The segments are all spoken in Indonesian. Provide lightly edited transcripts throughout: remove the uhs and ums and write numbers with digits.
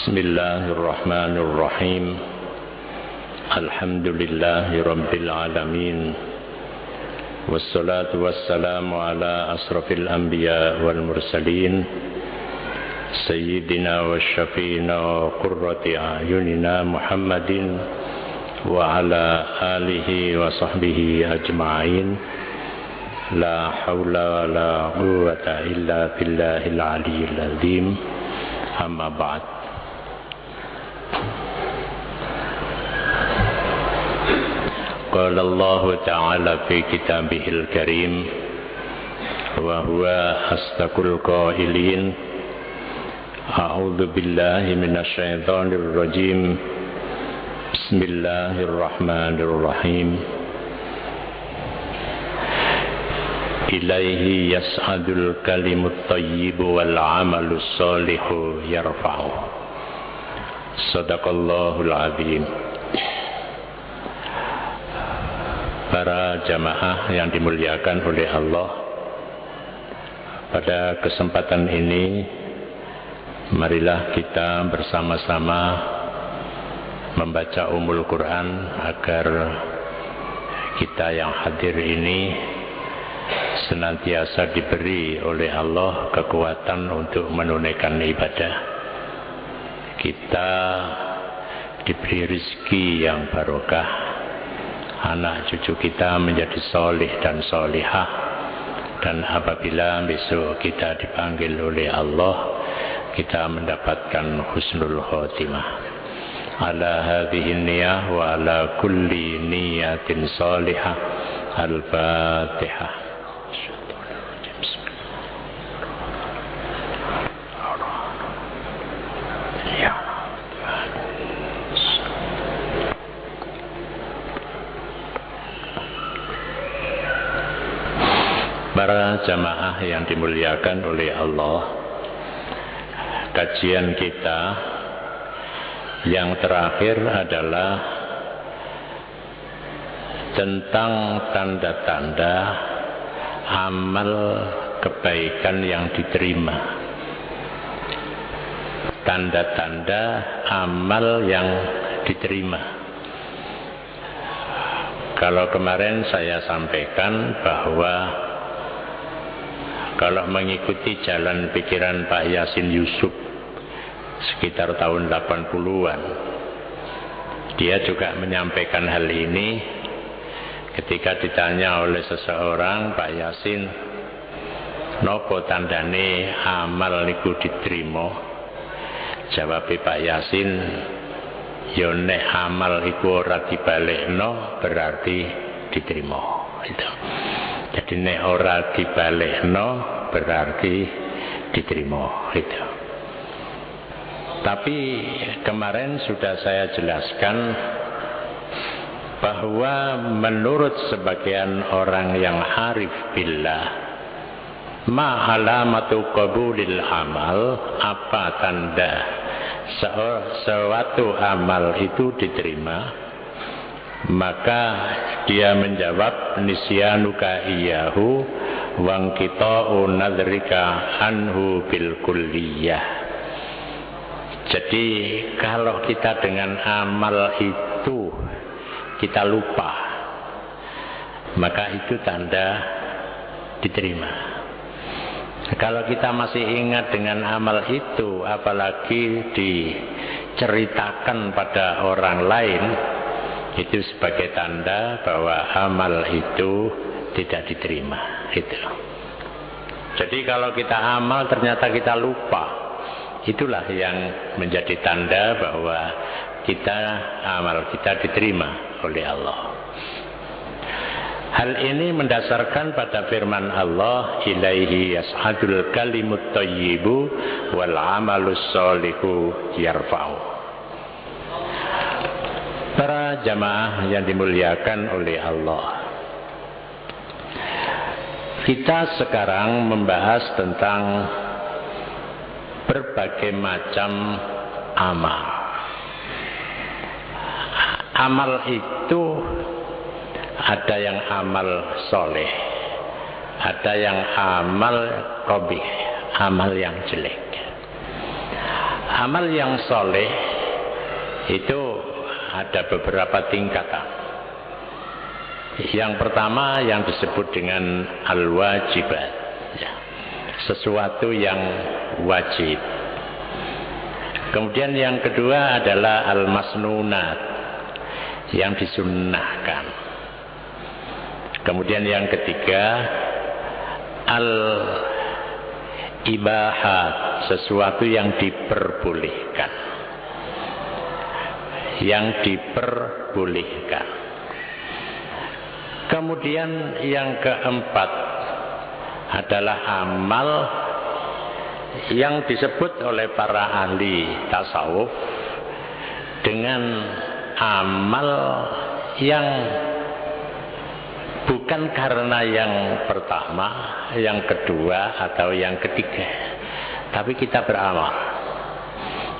Bismillahirrahmanirrahim. Alhamdulillahi rabbil alamin. Wassalatu wassalamu ala asrafil anbiya wal mursalin, sayyidina wa syafiina wa qurrati ayunina Muhammadin wa ala alihi wa sahbihi ajma'in. La hawla wa la quwwata illa billahil aliyyil azim. Amma ba'd. Qala Allah Ta'ala fi kitabihil karim wa huwa asdaqul qailin. A'udzu billahi minasy syaithanir rajim. Bismillahirrahmanirrahim. Ilaihi yas'adul kalimut thayyibu wal 'amalus shalihu yarfa'u. Shadaqallahul 'azim. Para jamaah yang dimuliakan oleh Allah, pada kesempatan ini marilah kita bersama-sama membaca Ummul Quran agar kita yang hadir ini senantiasa diberi oleh Allah kekuatan untuk menunaikan ibadah. Kita diberi rezeki yang barokah, anak cucu kita menjadi solih dan solihah, dan apabila besok kita dipanggil oleh Allah, kita mendapatkan husnul khotimah. Ala hadhihi niyah wa ala kulli niyatin solihah. Al-Fatihah. Para jamaah yang dimuliakan oleh Allah, kajian kita yang terakhir adalah tentang tanda-tanda amal kebaikan yang diterima. Tanda-tanda amal yang diterima. Kalau kemarin saya sampaikan bahwa kalau mengikuti jalan pikiran Pak Yasin Yusuf sekitar tahun 80-an, dia juga menyampaikan hal ini ketika ditanya oleh seseorang, Pak Yasin, nopo tandane amal niku diterima? Jawab Pak Yasin, yo nek amal iku ora dibalekno berarti diterima. Itu. Jadi nek ora dibalekno berarti diterima. Itu. Tapi kemarin sudah saya jelaskan bahwa menurut sebagian orang yang arif billah, ma alamatu qabulil amal, apa tanda suatu amal itu diterima? Maka dia menjawab, nisyanuka iyahu wangkita'u nadrika anhu bil kulliyah. Jadi kalau kita dengan amal itu kita lupa, maka itu tanda diterima. Kalau kita masih ingat dengan amal itu, apalagi diceritakan pada orang lain, itu sebagai tanda bahwa amal itu tidak diterima. Itu. Jadi kalau kita amal ternyata kita lupa, itulah yang menjadi tanda bahwa amal kita diterima oleh Allah. Hal ini mendasarkan pada firman Allah, ilaihi yas'adul kalimut thayyibu wal 'amalus shalihu yarfa'u. Para jamaah yang dimuliakan oleh Allah, kita sekarang membahas tentang berbagai macam amal. Amal itu ada yang amal soleh, ada yang amal qabih, amal yang jelek. amal yang soleh itu ada beberapa tingkatan. Yang pertama yang disebut dengan al-wajibat, ya, sesuatu yang wajib. Kemudian yang kedua adalah al-masnunat, yang disunnahkan. Kemudian yang ketiga al-ibahat, sesuatu yang diperbolehkan. Yang diperbolehkan. Kemudian yang keempat adalah amal yang disebut oleh para ahli tasawuf dengan amal yang bukan karena yang pertama, yang kedua, atau yang ketiga, tapi kita beramal.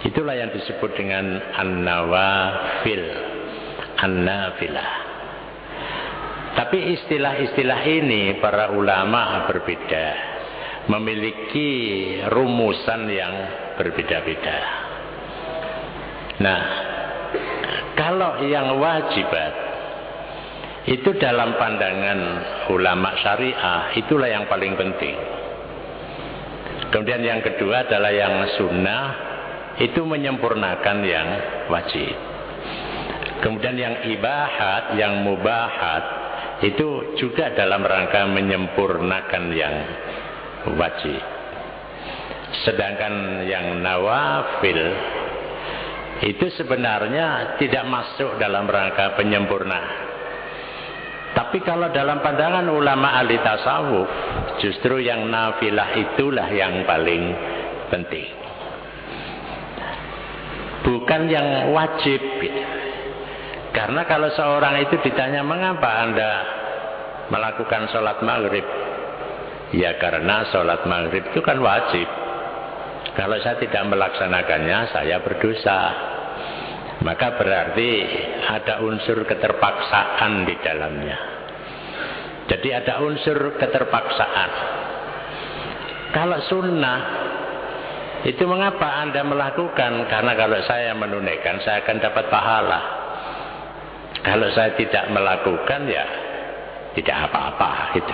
Itulah yang disebut dengan an-nawafil, an-nafilah. Tapi istilah-istilah ini para ulama berbeda, memiliki rumusan yang berbeda-beda. Nah, kalau yang wajibat itu dalam pandangan ulama syariah, itulah yang paling penting. Kemudian yang kedua adalah yang sunnah, itu menyempurnakan yang wajib. Kemudian yang ibahat, yang mubahat, itu juga dalam rangka menyempurnakan yang wajib. Sedangkan yang nawafil itu sebenarnya tidak masuk dalam rangka penyempurnaan. Tapi kalau dalam pandangan ulama ahli tasawuf, justru yang nafilah itulah yang paling penting, bukan yang wajib. Karena kalau seorang itu ditanya, mengapa Anda melakukan sholat maghrib? Ya karena sholat maghrib itu kan wajib. Kalau saya tidak melaksanakannya, saya berdosa. Maka berarti ada unsur keterpaksaan di dalamnya. Jadi ada unsur keterpaksaan. Kalau sunnah, itu mengapa Anda melakukan? Karena kalau saya menunaikan, saya akan dapat pahala. Kalau saya tidak melakukan, ya tidak apa-apa gitu.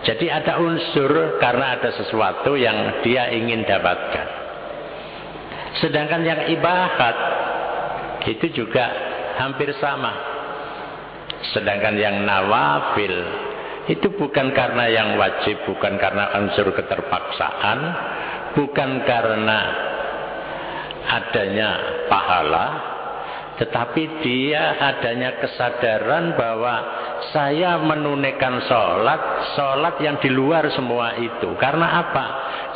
Jadi ada unsur karena ada sesuatu yang dia ingin dapatkan. Sedangkan yang ibahat itu juga hampir sama. Sedangkan yang nawafil itu bukan karena yang wajib, bukan karena unsur keterpaksaan, bukan karena adanya pahala, tetapi dia adanya kesadaran bahwa saya menunaikan sholat yang di luar semua itu. Karena apa?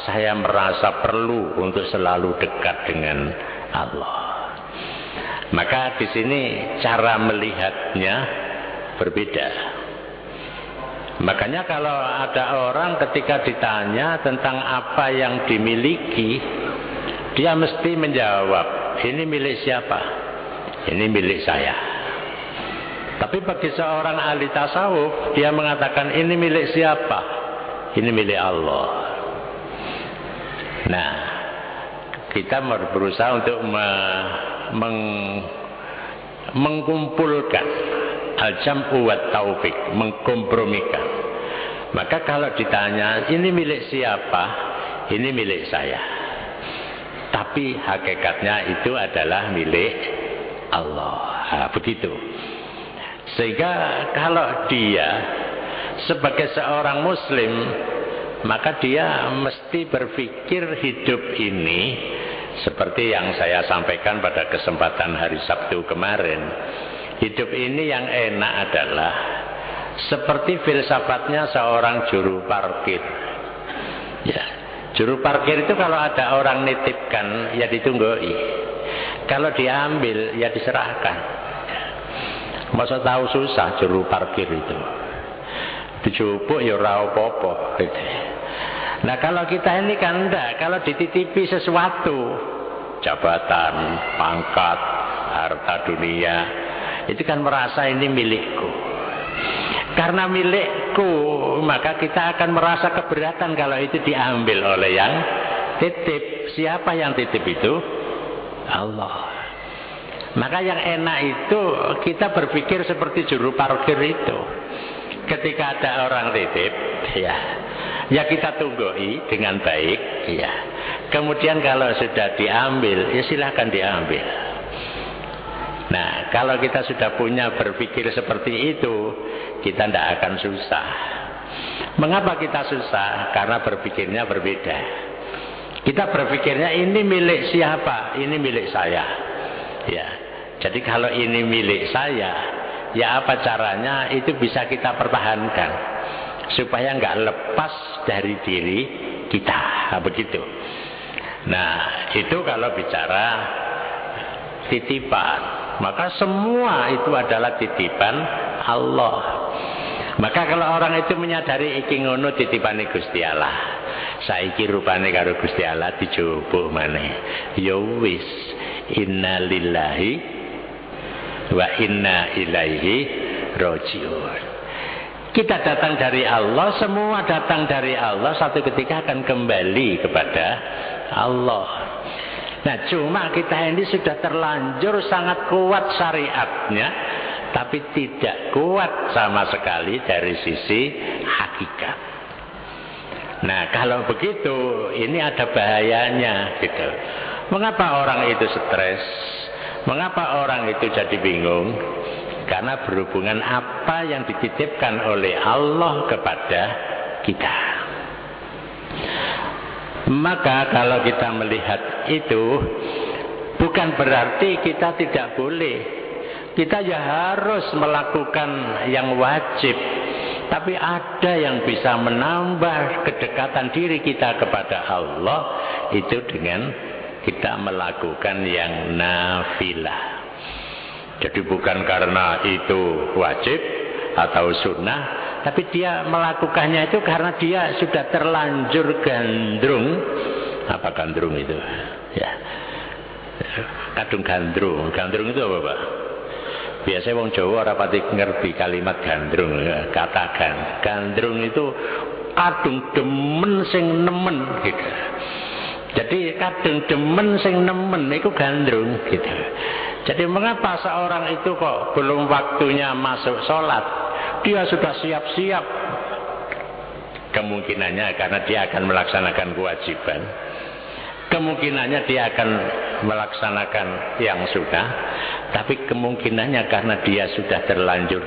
Saya merasa perlu untuk selalu dekat dengan Allah. Maka di sini cara melihatnya berbeda. Makanya kalau ada orang ketika ditanya tentang apa yang dimiliki, dia mesti menjawab, ini milik siapa? Ini milik saya. Tapi bagi seorang ahli tasawuf, dia mengatakan ini milik siapa? Ini milik Allah. Nah, kita berusaha untuk mengkumpulkan al-jam'u wa taufik, mengkompromikan. Maka kalau ditanya ini milik siapa? Ini milik saya. Tapi hakikatnya itu adalah milik Allah. Nah, begitu. Sehingga kalau dia sebagai seorang muslim, maka dia mesti berpikir hidup ini seperti yang saya sampaikan pada kesempatan hari Sabtu kemarin. Hidup ini yang enak adalah seperti filsafatnya seorang juru parkir. Ya, juru parkir itu kalau ada orang nitipkan, ya ditunggui. Kalau diambil, ya diserahkan. Masa tahu susah juru parkir itu. Dijupuk ya ora apa-apa. Nah kalau kita ini kan enggak. Kalau dititipi sesuatu, jabatan, pangkat, harta dunia, itu kan merasa ini milikku. Karena milikku, maka kita akan merasa keberatan kalau itu diambil oleh yang titip. Siapa yang titip itu? Allah. Maka yang enak itu kita berpikir seperti juru parkir itu. Ketika ada orang titip, ya kita tunggui dengan baik, ya. Kemudian kalau sudah diambil, ya silahkan diambil. Nah, kalau kita sudah punya berpikir seperti itu, kita tidak akan susah. Mengapa kita susah? Karena berpikirnya berbeda. Kita berpikirnya ini milik siapa? Ini milik saya. Ya. Jadi kalau ini milik saya, ya apa caranya itu bisa kita pertahankan supaya nggak lepas dari diri kita, begitu. Nah, itu kalau bicara titipan, maka semua itu adalah titipan Allah. Maka kalau orang itu menyadari iki ngono titipane Gusti Allah, saiki rupane karo Gusti Allah dijobo maneh, ya wis, innalillahi wa inna ilaihi rajiun. Kita datang dari Allah, semua datang dari Allah, satu ketika akan kembali kepada Allah. Nah, cuma kita ini sudah terlanjur sangat kuat syariatnya, tapi tidak kuat sama sekali dari sisi hakikat. Nah, kalau begitu ini ada bahayanya gitu. Mengapa orang itu stres? Mengapa orang itu jadi bingung? Karena berhubungan apa yang dititipkan oleh Allah kepada kita. Maka kalau kita melihat itu, bukan berarti kita tidak boleh. Kita ya harus melakukan yang wajib. Tapi ada yang bisa menambah kedekatan diri kita kepada Allah, itu dengan kita melakukan yang nafilah. Jadi bukan karena itu wajib atau sunnah, tapi dia melakukannya itu karena dia sudah terlanjur gandrung. Apa gandrung itu? Ya, kadung gandrung. Gandrung itu apa, Pak? Biasanya wong Jawa ora pati ngerti kalimat gandrung. Katakan gandrung itu kadung demen sing nemen gitu. Jadi kadung demen sing nemen itu gandrung gitu. Jadi mengapa seorang itu kok belum waktunya masuk sholat, dia sudah siap-siap? Kemungkinannya karena dia akan melaksanakan kewajiban. Kemungkinannya dia akan melaksanakan yang sunnah. Tapi kemungkinannya karena dia sudah terlanjur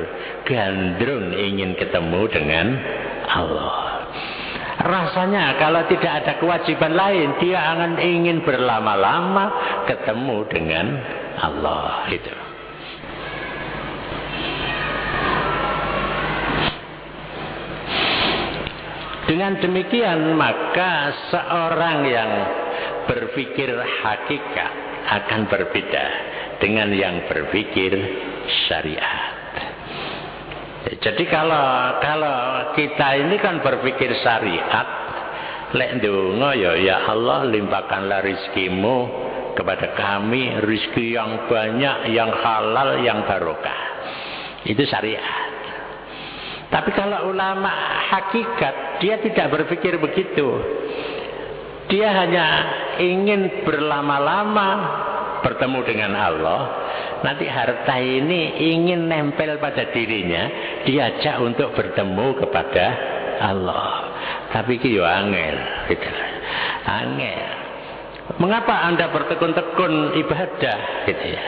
gandrung ingin ketemu dengan Allah. Rasanya kalau tidak ada kewajiban lain, dia akan ingin berlama-lama ketemu dengan Allah itu. Dengan demikian maka seorang yang berpikir hakikat akan berbeda dengan yang berpikir syariat. Jadi kalau kita ini kan berpikir syariat, lek ndonga ya Allah limpahkanlah rizkimu kepada kami, rizki yang banyak, yang halal, yang barokah. Itu syariat. Tapi kalau ulama hakikat, dia tidak berpikir begitu. Dia hanya ingin berlama-lama bertemu dengan Allah. Nanti harta ini ingin nempel pada dirinya, diajak untuk bertemu kepada Allah. Tapi itu angel, gitu. Angel. Mengapa Anda bertekun-tekun ibadah, gitu ya?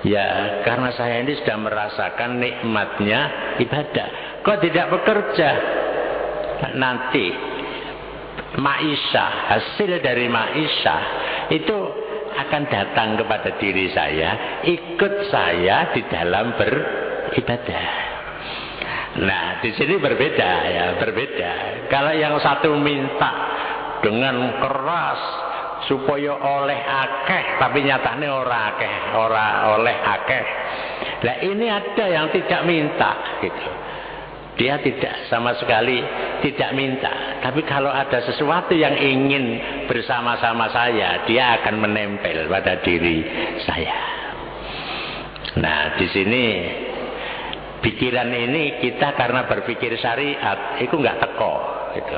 Ya, karena saya ini sudah merasakan nikmatnya ibadah. Kok tidak bekerja? Nanti maisha, hasil dari maisha itu akan datang kepada diri saya, ikut saya di dalam beribadah. Nah, di sini berbeda ya, berbeda. Kalau yang satu minta dengan keras supaya oleh akeh, tapi nyatane ora akeh, ora oleh akeh. Nah, ini ada yang tidak minta gitu. Dia tidak sama sekali tidak minta. Tapi kalau ada sesuatu yang ingin bersama-sama saya, dia akan menempel pada diri saya. Nah, di sini pikiran ini kita karena berpikir syariat, itu nggak teko. Gitu.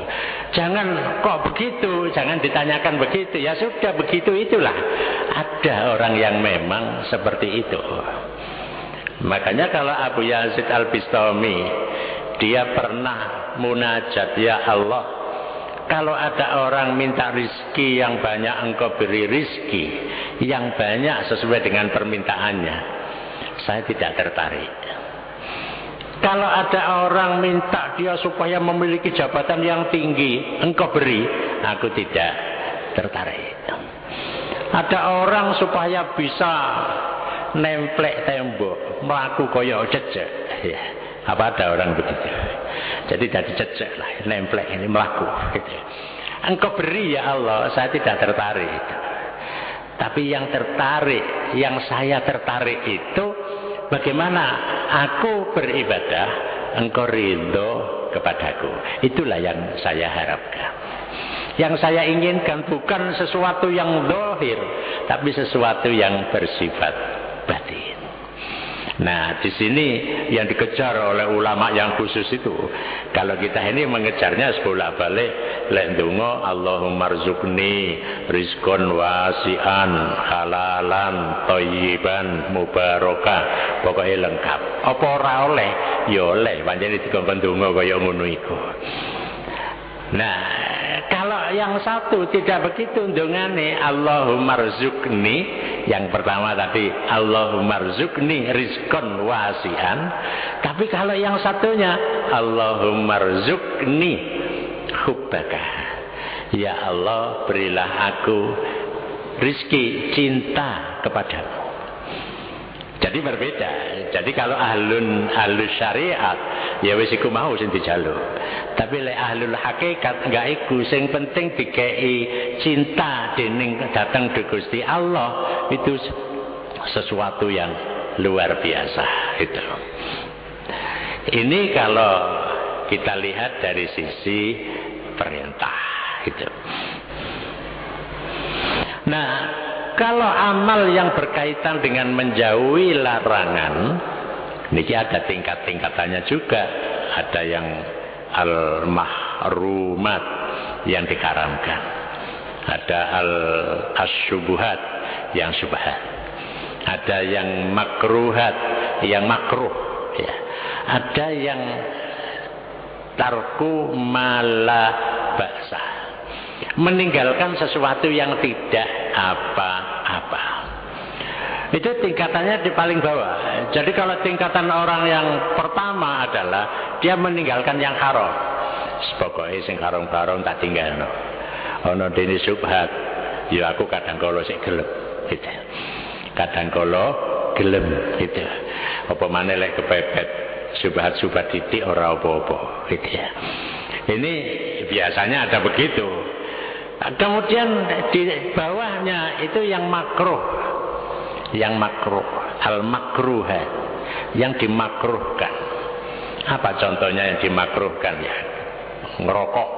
Jangan kok begitu, jangan ditanyakan begitu. Ya sudah begitu itulah. Ada orang yang memang seperti itu. Makanya kalau Abu Yazid Al-Bistami dia pernah munajat, ya Allah, kalau ada orang minta rizki yang banyak, engkau beri rizki yang banyak sesuai dengan permintaannya, saya tidak tertarik. Kalau ada orang minta dia supaya memiliki jabatan yang tinggi, engkau beri, aku tidak tertarik. Ada orang supaya bisa nemplek tembok, melaku koyo jejak, ya. Apa ada orang begitu? Jadi dari jejak lah, nemplek ini melaku. Gitu. Engkau beri ya Allah, saya tidak tertarik. Tapi yang tertarik, yang saya tertarik itu bagaimana aku beribadah, engkau ridho kepadaku. Itulah yang saya harapkan. Yang saya inginkan bukan sesuatu yang zahir, tapi sesuatu yang bersifat batin. Nah, di sini yang dikejar oleh ulama yang khusus itu. Kalau kita ini mengejarnya sebolak-balik, lek ndonga Allahumma rzuqni rizqan wasi'an halalan thayyiban mubarakah, pokoke lengkap. Apa ora oleh? Ya oleh, pancen dikongkon ndonga kaya ngono iku. Nah, kalau yang satu tidak begitu ndongane, Allahumma rzuqni, yang pertama tadi Allahumma rzuqni rizqan wasi'an. Tapi kalau yang satunya Allahumma rzuqni hubbaka, ya Allah berilah aku rizki cinta kepadamu. Jadi berbeda. Jadi kalau ahlus syariat ya wis iku mau sing dijaluk. Tapi lek ahlul hakikat enggak iku, sing penting dikei cinta dening datang di Gusti Allah, itu sesuatu yang luar biasa itu. Ini kalau kita lihat dari sisi perintah itu. Nah, kalau amal yang berkaitan dengan menjauhi larangan, ini ada tingkat-tingkatannya juga. Ada yang al-mahrumat, yang diharamkan. Ada al-asyubuhat, yang syubhat. Ada yang makruhat, yang makruh. Ya. Ada yang tarku mala ba'sa, meninggalkan sesuatu yang tidak apa-apa. Itu tingkatannya di paling bawah. Jadi kalau tingkatan orang yang pertama adalah dia meninggalkan yang haram. Pokoknya sing haram-haram tak tinggalno. Ono dene subhat, ya aku kadang kala sik gelem gitu. Kadang kala gelem gitu. Apa maneh lek kepepet subhat-subhat titik ora apa-apa gitu ya. Ini biasanya ada begitu. Kemudian di bawahnya itu yang makruh, al-makruhat, yang dimakruhkan. Apa contohnya yang dimakruhkan ya? Ngerokok.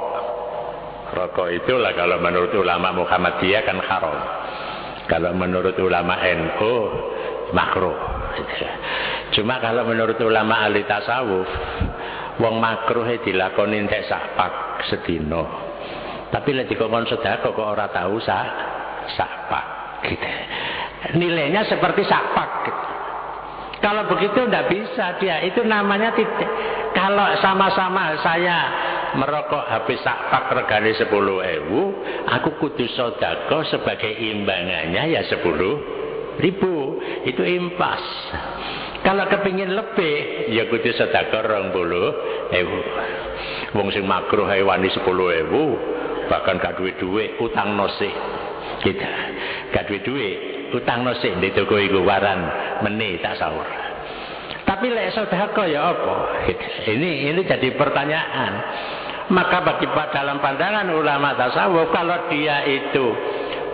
Rokok itulah kalau menurut ulama Muhammadiyah kan haram. Kalau menurut ulama NU makruh. Cuma kalau menurut ulama ahli tasawuf, wong makruh dilakoni entek sak pak sedina. Tapi lek dikon sedekah kok ora tahu sak pak gitu. Nilainya seperti sak pak gitu. Kalau begitu enggak bisa dia. Itu namanya tidak. Kalau sama-sama saya merokok habis sak pak regane 10.000, aku kudu sedekah sebagai imbangannya ya 10.000. Itu impas. Kalau kepingin lebih, ya kudu sedekah 20.000. Wong sing makruh ae wani 10.000, bahkan gak duwe-duwe utang nosih. Gitu. Gak duwe-duwe utang nosih di toko iku waran meni tak sahur. Tapi lek sedekah ya apa? Gitu. Ini jadi pertanyaan. Maka bagi dalam pandangan ulama tasawuf, kalau dia itu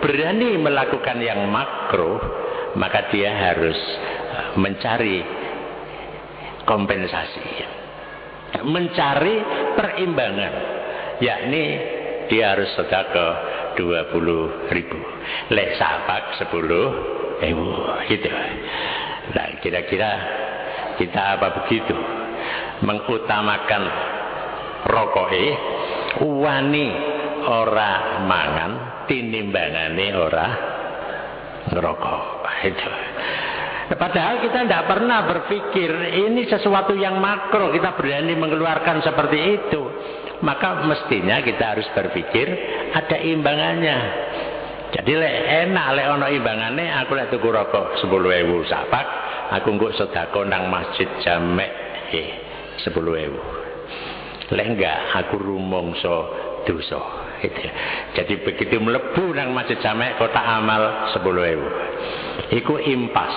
berani melakukan yang makruh, maka dia harus mencari kompensasi, mencari perimbangan, yakni dia harus sedekah 20.000, lek sapak 10.000 gitu. Nah, kira-kira kita apa begitu mengutamakan rokoke Wani ora mangan tinimbangane ora ngerokok. Itu. Padahal kita tidak pernah berpikir ini sesuatu yang makro, kita berani mengeluarkan seperti itu. Maka mestinya kita harus berpikir ada imbangannya. Jadi enak lek ono imbangane, aku lek tuku rokok 10.000 sapak, aku engko sedekah nang masjid jamek 10.000. Lek enggak aku rumangsa dosa. Jadi begitu mlebu nang masjid jamek kotak amal 10.000. Iku impas.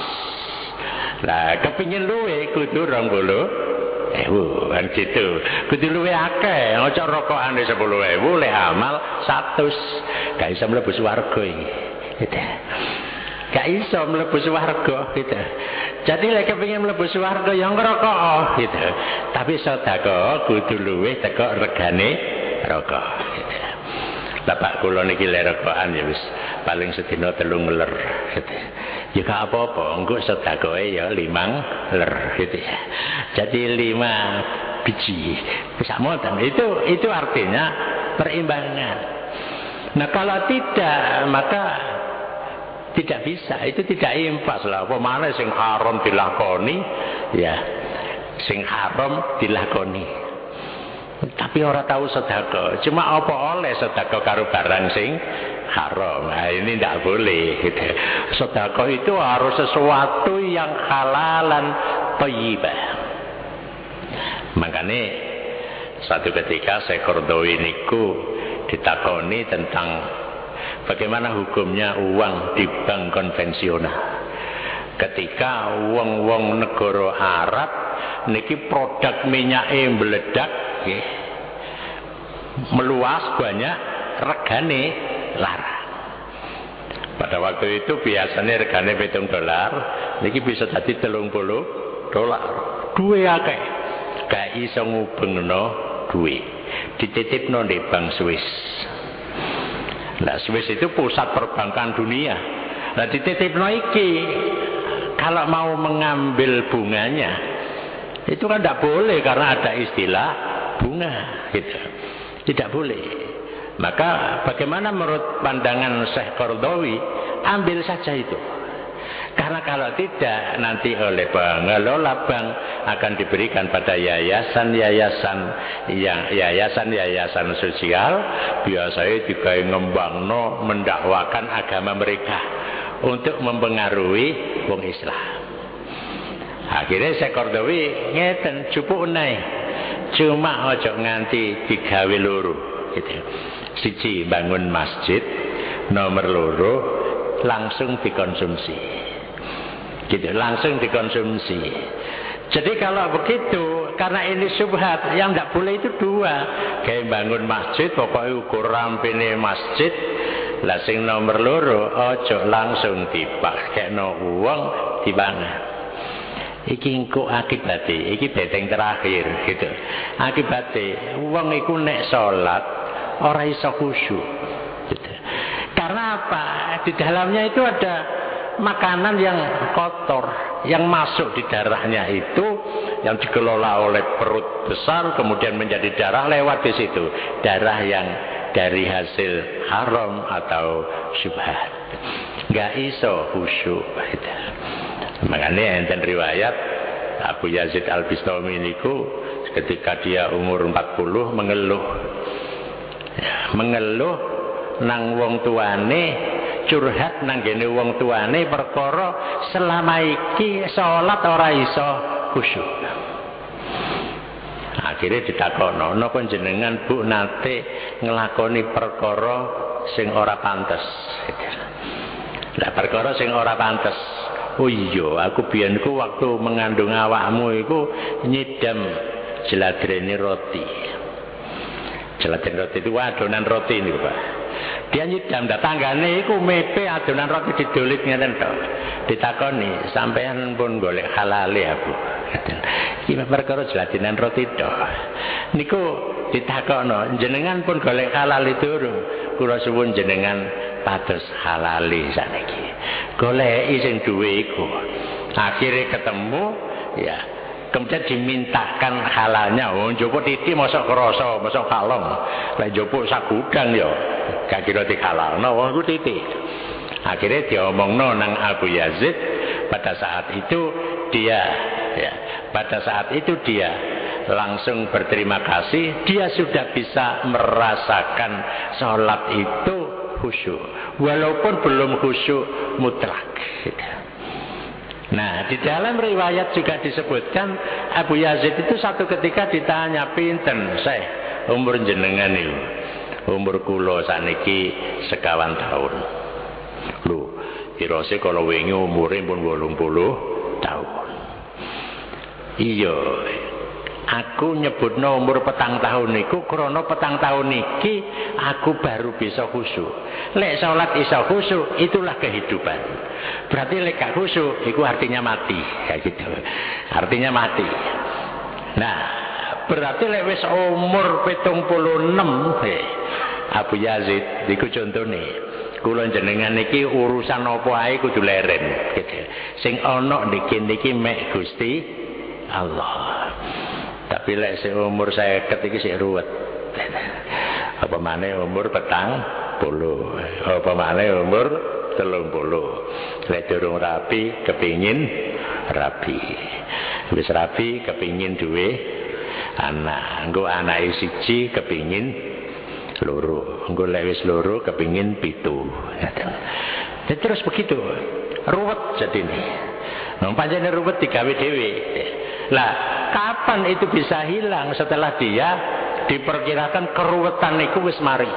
Lah kepingin luwe kudu 20.000 kan gitu. Kudu luwe akeh, aja rokokane 10.000 lek amal 100. Gak iso mlebu swarga iki. Gitu. Gak iso mlebu swarga gitu. Jadi lek kepingin mlebu swarga ya ngrokok gitu. Tapi sedekah kudu luwe teko regane rokok gitu. Bapak kula niki lek rokokan ya wis paling sedina 3 ler gitu. Ya gak apa-apa, engko sedekahe ya 5 ler gitu ya. Jadi 5 biji. Bisa moten. Itu artinya perimbangan. Nah kalau tidak maka tidak bisa. Itu tidak impas lah. Apa maneh sing haram dilakoni ya. Sing haram dilakoni. Tapi orang tahu sedekah. Cuma apa oleh sedekah karo barang sing haram. Nah, ini tidak boleh gitu. Sedekah itu harus sesuatu yang halalan thayyibah. Makanya satu ketika Syekh Qaradawi niku ditakoni tentang bagaimana hukumnya uang di bank konvensional. Ketika wong-wong negara Arab niki produk minyake meledak nggih. Meluas banyak, regane larang. Pada waktu itu biasanya regane $7, niki bisa jadi $30. Duwe akeh. Gak iso ngubengno duwe. Dititipno di Bank Swiss. Nah, Swiss itu pusat perbankan dunia. Nah, dititipno iki kalau mau mengambil bunganya itu kan tidak boleh karena ada istilah bunga gitu. Tidak boleh. Maka bagaimana menurut pandangan Syekh Qaradawi, ambil saja itu. Karena kalau tidak nanti oleh pengelola bank akan diberikan pada yayasan-yayasan sosial biasanya juga ngembangno mendakwakan agama mereka untuk mempengaruhi wong Islam. Akhirnya Syekh Qaradawi ngeten jupuk naik. Cuma ojo nganti digawe loro gitu. Siji bangun masjid, nomor loro langsung dikonsumsi. Gitu, langsung dikonsumsi. Jadi kalau begitu, karena ini syubhat, yang tidak boleh itu dua. Kayak bangun masjid, pokoknya ukur rampine masjid, lah sing nomor loro, ojo langsung dipakai no uang dibangun. Iki engko akibate, iki beteng terakhir gitu. Akibate wong iku nek salat ora iso khusyuk. Gitu. Karena apa? Di dalamnya itu ada makanan yang kotor yang masuk di darahnya itu yang dikelola oleh perut besar kemudian menjadi darah lewat di situ. Darah yang dari hasil haram atau syubhat. Enggak iso khusyuk gitu. Makanya enten riwayat Abu Yazid Al-Bistami niku ketika dia umur 40 mengeluh nang wong tuane, curhat nang gene wong tuane perkara selama iki salat ora iso khusyuk. Akhirnya ditakono, napa jenengan Bu nate nglakoni perkara sing ora pantes. Lah perkara sing ora pantes. Oh iya, aku biyen ku waktu mengandung awakmu iku nyidam jeladrene roti. Jeladrene roti itu adonan roti niku, Pak. Dia nyidam tanggane iku mepe adonan roti didolit ngeten tok. Ditakoni, sampean pun golek halale ya, Bu. Iki perkara jeladenan roti tok. Niku ditakokno, jenengan pun golek halal durung. Kula suwun jenengan pados halali saniki. Goleki sing duwe iku. Akhire ketemu ya kemudian dimintakan halalnya. Oh, njupuk titik mosok krasa, mosok kalong. Lek njupuk sagudang ya gak kira dihalalno wong iku titik. Akhirnya diomongno nang Abu Yazid pada saat itu dia langsung berterima kasih, dia sudah bisa merasakan sholat itu khusyuk walaupun belum khusyuk mutlak. Nah, di dalam riwayat juga disebutkan Abu Yazid itu satu ketika ditanya, pinten Syekh umur jenengan niku? Umur kula saniki 50 tahun. Lho, kirose kalau wingi umure pun 80 tahun. Iya, aku nyebutno umur 4 tahun niku krana 4 tahun niki aku baru bisa khusyuk. Lek salat iso khusyuk, itulah kehidupan. Berarti lek gak khusyuk iku artinya mati, kayak gitu. Artinya mati. Nah, berarti lek wis umur 76, Abu Yazid niku contone. Kula jenengan niki urusan apa ae kudu leren, gitu. Sing ana niki mek Gusti Allah. Tapi lek seumur saya ketika sik ruwet. Apa maneh umur 40, apa maneh umur 30. Lek durung rapi kepingin rapi. Wis rapi kepingin duwe anak. Engko anake siji kepingin loro. Engko lek wis loro kepingin 7. Terus begitu. Ruwet jadine. Nah, pancene ruwet digawe dhewe. Lah, kapan itu bisa hilang? Setelah dia diperkirakan keruwetan itu wis mari.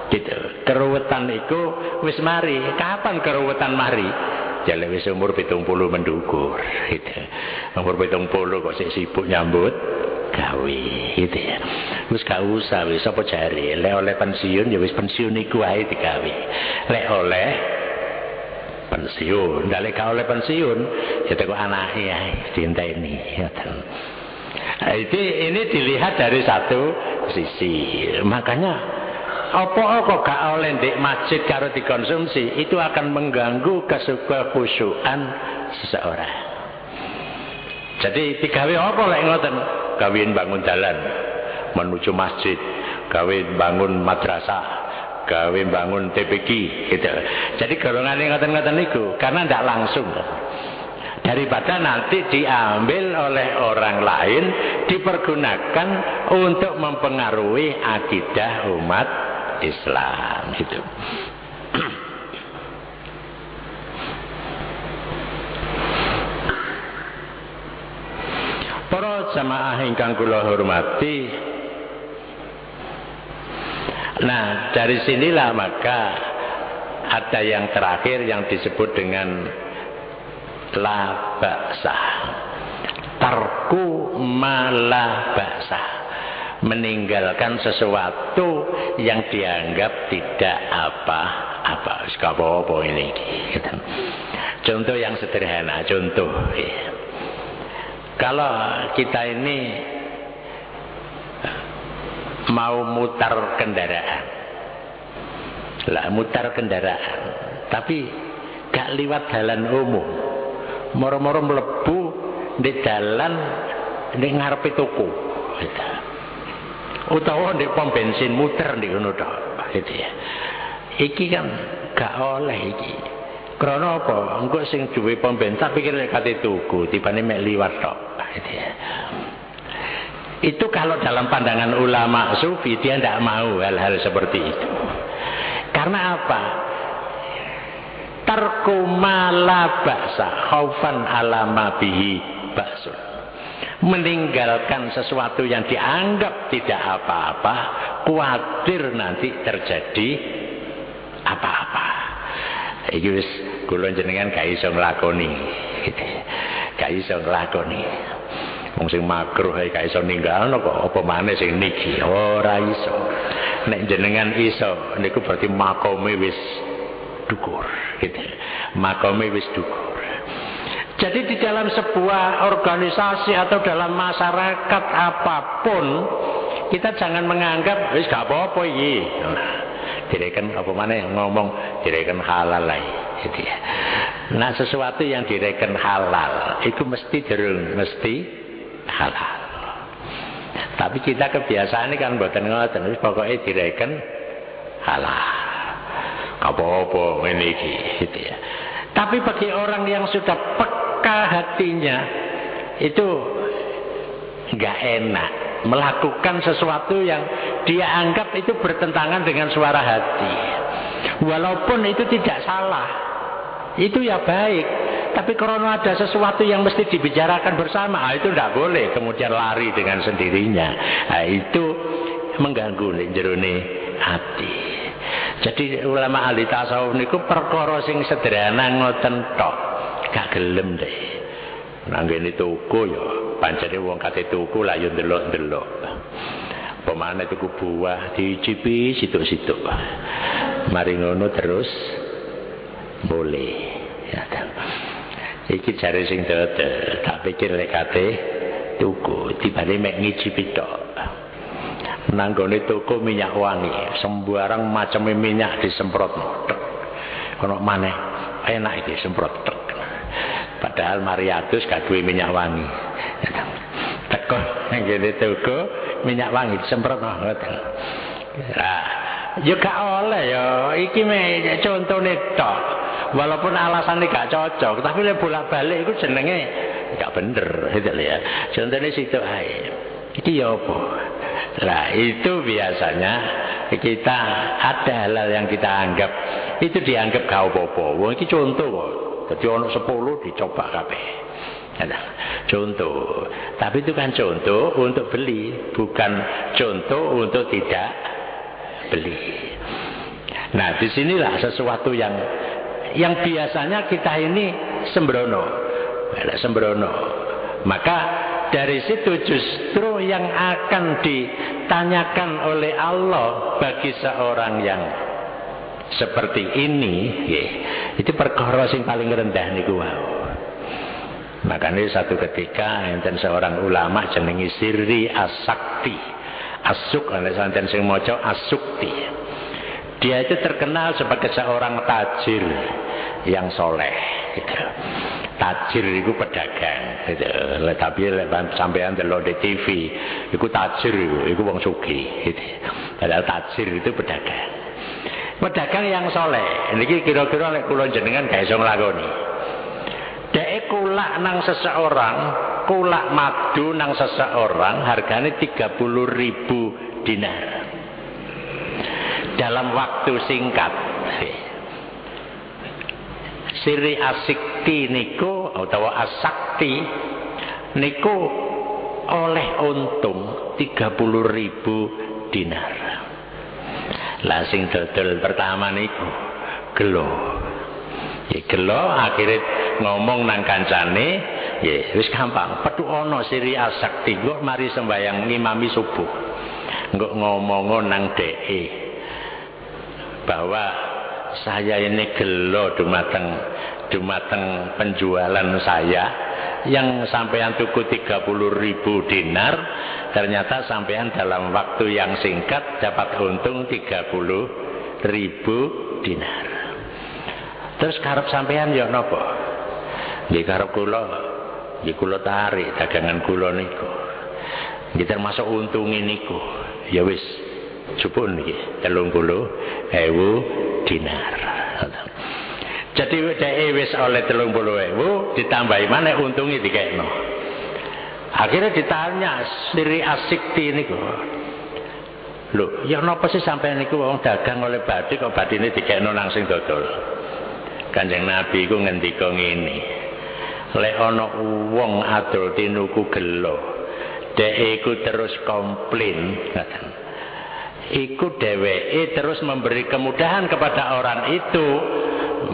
Gitu. Keruwetan itu wis mari. Kapan keruwetan mari? Ya wis umur 70 mendukur. Gitu. Umur 70 kok sik sibuk nyambut gawe, gitu ya. Wis gak usah wis apa jare, lek oleh pensiun ya wis pensiun iku ae digawe. Lek oleh pensiun, ndak gak oleh pensiun ya teko anake ae dienteni, ngoten. Ini dilihat dari satu sisi. Makanya apa kok gak oleh ndek masjid karo dikonsumsi, itu akan mengganggu kekhusyukan seseorang. Jadi digawe apa lek ngoten? Gawe bangun jalan menuju masjid, gawe bangun madrasah, gawe bangun TPQ, gitu. Jadi golongannya ngoten-ngoten niku karena tidak langsung. Daripada nanti diambil oleh orang lain, dipergunakan untuk mempengaruhi akidah umat Islam, gitu. Para jamaah ingkang kula hormati, nah dari sinilah maka ada yang terakhir yang disebut dengan la ba'sa, tarku ma la ba'sa, meninggalkan sesuatu yang dianggap tidak apa-apa. Gak apa-apa ini. Contoh yang sederhana, contoh ya. Kalau kita ini mau mutar kendaraan, mutar kendaraan, tapi gak liwat jalan umum, moro-moro mlebu di jalan di ngarepe toko, utawa di pom bensin muter di kono tok, gitu ya. Iki kan gak oleh iki. Karena apa? Engko sing duwe pom bensin pikir kate tuku, tibane mek liwat tok. Itu kalau dalam pandangan ulama sufi dia tidak mau hal-hal seperti itu. Karena apa? Tarku ma la ba'sa khaufan ala ma bihi ba'sun. Meninggalkan sesuatu yang dianggap tidak apa-apa, khawatir nanti terjadi apa-apa. Iki wis kula jenengan gak iso nglakoni, gitu. Gak iso nglakoni. Wong sing makruh ae gak iso ninggalno kok apa maneh sing niki ora iso. Nek jenengan iso niku berarti makome wis dukur, gitu. Makome wis dukur. Jadi di dalam sebuah organisasi atau dalam masyarakat apapun, kita jangan menganggap wis gak apa-apa iki. Direken apa maneh ngomong direken halal ae, gitu ya. Nah, sesuatu yang direken halal itu mesti halal. Tapi kita kebiasaan kan mboten ngoten, wis pokoke direken halal. Apa-apa ngene iki gitu ya. Tapi bagi orang yang sudah peka hatinya itu enggak enak melakukan sesuatu yang dia anggap itu bertentangan dengan suara hati. Walaupun itu tidak salah, itu ya baik. Tapi karena ada sesuatu yang mesti dibicarakan bersama, itu tidak boleh kemudian lari dengan sendirinya. Itu mengganggu ning jerone hati. Jadi ulama ahli tasawuf niku perkara sing sederhana ngoten tok, gak gelem deh. Nang ngene toko ya pancene wong kate tuku lah yo ndelok-ndelok. Pemane tuku buah dicipi situk-situk. Mari ngono terus boleh. Ya kan. Iki jare sing dodol, tak pikir lek kate tuku tibane mek ngicipi tok. Nang gone toko minyak wangi, sembarang macam minyak disemprot tek. Ono maneh enak iki semprot tek. Padahal Mariatus gak duwe minyak wangi. Teko nang ngene toko minyak wangi disemprot ngoten. Nah, ya gak oleh ya. Iki contone tok. Walaupun alasannya gak cocok, tapi lek bolak-balik iku jenenge gak bener gitu ya. Contone situ ae. Iki ya apa? Nah, itu biasanya kita ada hal yang kita anggap itu dianggap gak apa-apa. Wong iki contoh kok. Jadi ono 10 dicoba kabeh. Contoh. Tapi itu kan contoh untuk beli, bukan contoh untuk tidak beli. Nah, disinilah sesuatu yang biasanya kita ini sembrono. Maka dari situ justru yang akan ditanyakan oleh Allah bagi seorang yang seperti ini, itu perkara sing paling rendah niku wau. Makanya satu ketika enten seorang ulama jenenge Sirri As-Sakti. Asuk ana santen sing maca As-Sukti. Dia itu terkenal sebagai seorang tajir yang soleh gitu. Tajir itu pedagang gitu. Tapi sampean delok di TV iku tajir iku wong sugih gitu. Padahal tajir itu pedagang. Pedagang yang soleh. Niki kira-kira lek kula jenengan gak iso nglakoni. Dek kulak nang seseorang, kulak madu nang seseorang harganya 30.000 dinar. Dalam waktu singkat. Sirri As-Sakti niku atau As-Sakti niku oleh untung 30.000 dinar. Lah sing dodol pertama niku gelo. Ya gelo akhirnya ngomong nang kancane, ya wis gampang. Petu ana Sirri As-Sakti kok mari sembayang ngimami subuh. Engko ngomong nang DE bahwa saya ini gelo dumateng penjualan saya yang sampean tuku 30.000 dinar, ternyata sampean dalam waktu yang singkat dapat untung 30.000 dinar. Terus karep sampean ya napa? Nggih karep kula tarik dagangan kula niku. Nggih termasuk untunge niku. Ya wis jupun niki 30.000 dinar. Jadi dhek wis oleh 30.000 ditambahi maneh untunge dikekno. Akhirnya ditanya Sirri As-Sakti niku. Lho, ya napa sih sampean niku wong dagang oleh badhe kok badine dikekno nang sing dodol. Kanjeng Nabi iku ngendika ngene. Lek ana wong adol tinuku gelo, dhek iku terus komplain, ngoten. Iku dheweke terus memberi kemudahan kepada orang itu,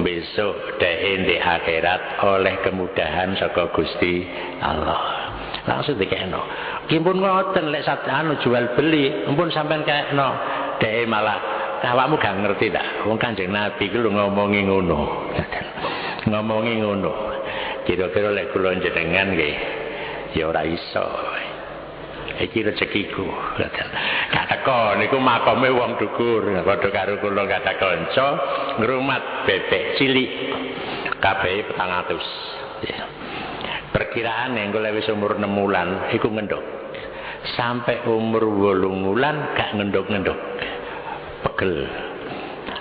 besok dhek di akhirat oleh kemudahan saka Gusti Allah. Langsung dikekno. Ki pun ngoten lek anu jual beli, ampun sampean kekno. Dhek malah awakmu gak ngerti tak? Wong Kanjeng Nabi ku lho ngomongi ngono. Ngomongi ngono. Kira-kira lek kula jenengan nggih ya ora iso. Iki rezekiku. Gak teko niku makome wong dhuwur, padha karo kula gak ada kanca ngrumat bebek cilik. Kabeh 400. Perkiraan yang gue wis umur 6 bulan iku ngendok. Sampai umur 8 bulan gak ngendok-ngendok. Pegel.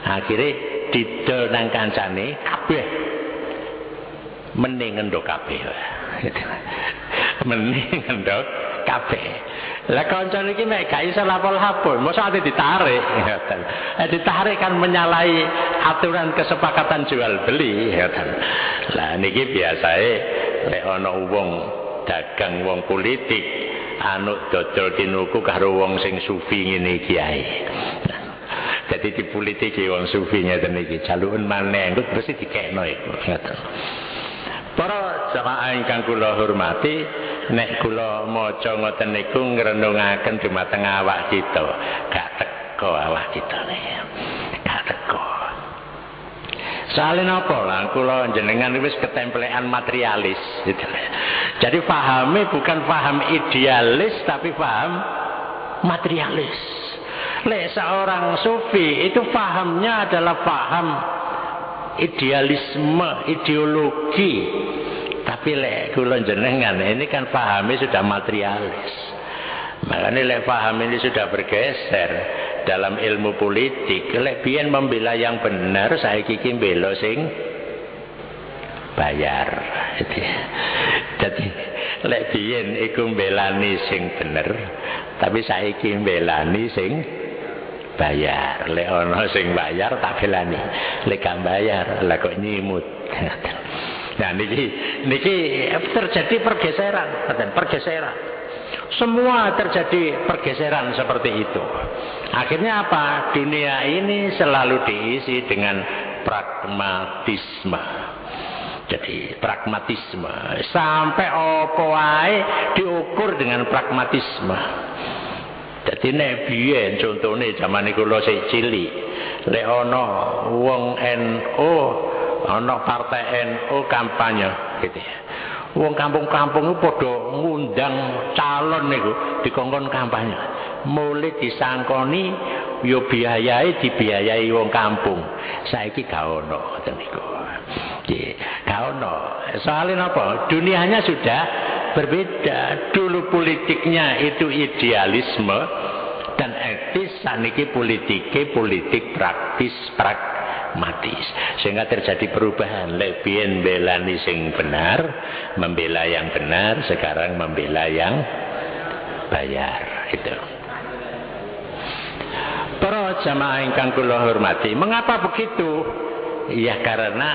Akhirnya didol nang kancane kabeh mending ngendok kabeh. Mending ngendok kabeh. Lah kancane iki mek gak iso lapor-lapor, mosok ate ditarik. Ditarik kan menyalahi aturan kesepakatan jual beli. Lah niki biasae lek ana wong dagang, wong politik anu dodol tinuku karo wong sing sufi ngene iki ae. Dadi dipolitiki wong sufi ngeten iki, jaluken maneh engko mesti dikekno iku. Para jamaah ingkang kula hormati, nek kula maca ngoten niku ngrenungaken dumateng awak kita, gak teko awak kita niki. Gak teko. Soale napa lah kula jenengan wis ketemplean materialis gitu. Jadi pahame bukan paham idealis tapi paham materialis. Lek seorang sufi itu pahamnya adalah paham idealisme, ideologi. Tapi lek kula jenengan ini kan pahamnya sudah materialis. Makanya lek paham ini sudah bergeser dalam ilmu politik. Lek biyen membela yang benar, saiki iki mbela sing bayar. Jadi lek biyen iku mbelani sing bener, tapi saiki mbelani sing bayar. Lek ana sing bayar tak belani, lek gak bayar lah kok nyimut. Nah niki terjadi pergeseran. Semua terjadi pergeseran seperti itu. Akhirnya apa? Dunia ini selalu diisi dengan pragmatisme. Jadi pragmatisme sampai apa wae diukur dengan pragmatisme. Jadi nek biyen contone zaman kula sik cilik, lek ana wong NU, ana partai NU kampanye gitu ya. Wong kampung-kampung itu padha ngundang calon niku dikongkon kampanye. Mulai disangkoni yo biayai dibiayai wong kampung. Saiki gak ono ngoten niku. Nggih, gak ono. Soalnya apa? Dunianya sudah berbeda. Dulu politiknya itu idealisme dan etis, saniki politik praktis pragmatis, sehingga terjadi perubahan. Lebien belani sing benar, membela yang benar, sekarang membela yang bayar. Itu. Para jamaah ingkang kula hormati, mengapa begitu? Ya karena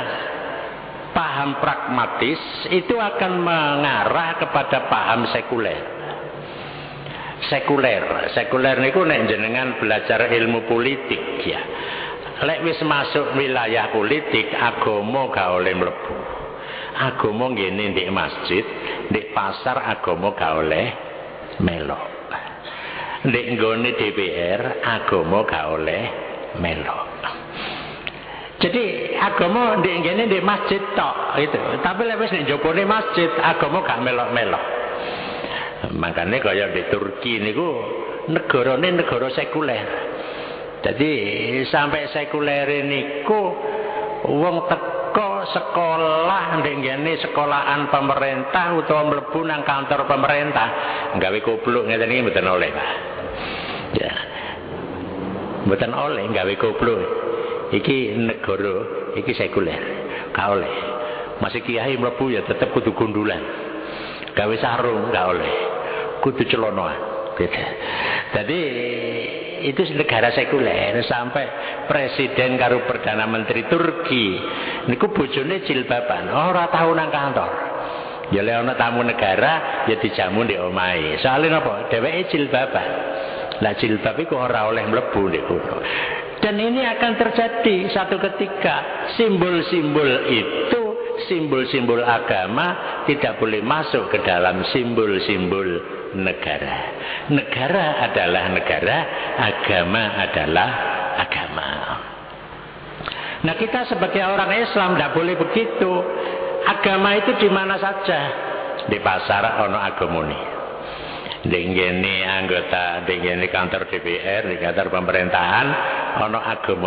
paham pragmatis itu akan mengarah kepada paham sekuler. Sekuler niku nek jenengan belajar ilmu politik ya. Lek wis masuk wilayah politik, agama gak oleh mlebu. Agama ngene ndek masjid, ndek pasar agama gak oleh melok. Ndek nggone DPR agama gak oleh melok. Jadi agama ndek ngene ndek masjid tok itu. Tapi lek wis ndek jopone masjid, agama gak melok-melok. Makanya kaya di Turki niku negarane negara sekuler. Jadi sampai sekuler niku wong teko sekolah ndek ngene sekolahan pemerintah utawa mlebu nang kantor pemerintah gawe kopluk ngeten iki mboten oleh, Pak. Ya. Mboten oleh gawe kopluk. Iki negara iki sekuler. Gak oleh. Masih kiai mlebu ya tetep kudu gundulan. Gawe sarung gak oleh. Kudu celonoan. Gitu. Jadi itu negara sekuler. Sampai presiden karo perdana menteri Turki niku bojone jilbaban, ora tau nang kantor. Ya lek ana tamu negara ya dijamu ndek omahe. Soale napa? Dheweke jilbaban. Lah jilbab iku ora oleh mlebu ndek kono. Dan ini akan terjadi satu ketika. Simbol-simbol itu, simbol-simbol agama tidak boleh masuk ke dalam simbol-simbol negara. Negara adalah negara, agama adalah agama. Nah kita sebagai orang Islam tidak boleh begitu. Agama itu di mana saja. Di pasar ono agamane. Dengene anggota, dengene kantor DPR, di kantor pemerintahan ono agama.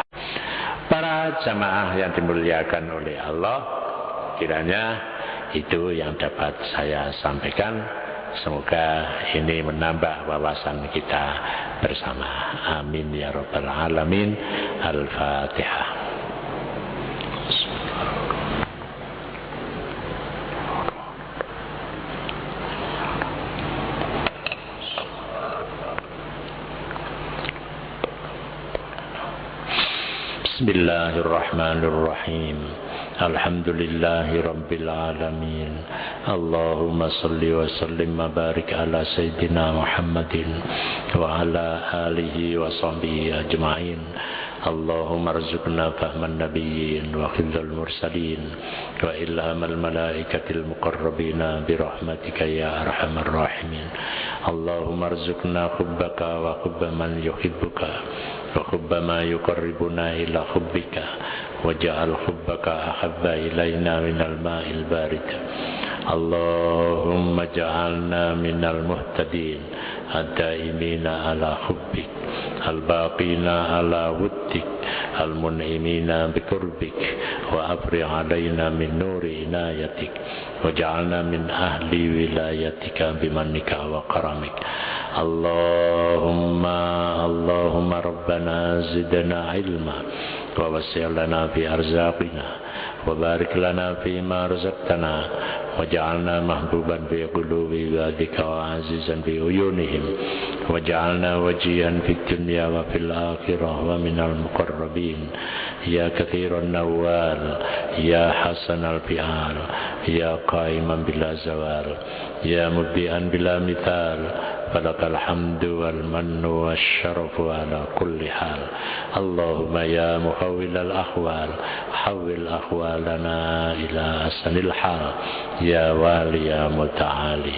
Para jamaah yang dimuliakan oleh Allah, kiranya Itu yang dapat saya sampaikan. Semoga ini menambah wawasan kita bersama. Amin ya rabbal alamin. Al-Fatihah. Bismillahirrahmanirrahim. Alhamdulillahi rabbil alamin. Allahumma salli wa sallim wa barik ala sayyidina Muhammadin wa ala alihi wa sahbihi ajma'in. Allahumma arzuqna fahman nabiyyin wa khidhal mursalin wa ilhamal malaikatil muqarrabina birahmatika ya arhamar rahimin. Allahumma arzuqna hubbaka wa hubba man yuhibbuka wa hubba ma yuqarribuna ila hubbika waj'al hubbaka ahabba ilayna minal ma'il barid. Allahumma ja'alna minal muhtadin ad-daimina ala hubbik al-baqina ala wuddik al-mun'imina bikurbik wa afrigh alaina min nuri inayatik waj'alna min ahli wilayatika bimannika wa karamik. Allahumma rabbana zidna ilma wa wasi' lana fi arzaqina wa barik lana fi ma razaqtana waj'alna mahbuban fi qulubi ibadika wa azizan fi uyunihim waj'alna wajihan fid dunya wa fil akhirah wa minal muqarrabin ya kathiran nawal ya hasanal fi'al ya qaiman bila zawal ya mubdi'an bila mithal falakal hamdu wal mannu wasyarafu ala kulli hal. Allahumma ya muhawwilal ahwal hawwil ahwalana ila asanil hal ya wali ya muta'ali.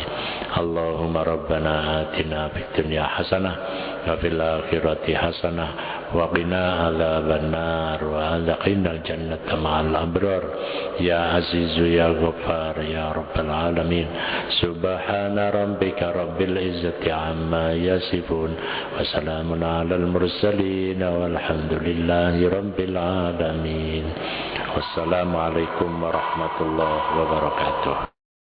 Allahumma rabbana atina fid dunya hasanah wa fil akhirati hasanah wa qina adzaban nar wa adkhilnal jannata ma'al abrar ya azizu ya ghaffar ya rabbal alamin. Subhana rabbika rabbil izzati amma yasifun wa salamun alal mursalin walhamdulillahi rabbil alamin. Wassalamu alaikum warahmatullahi wabarakatuh.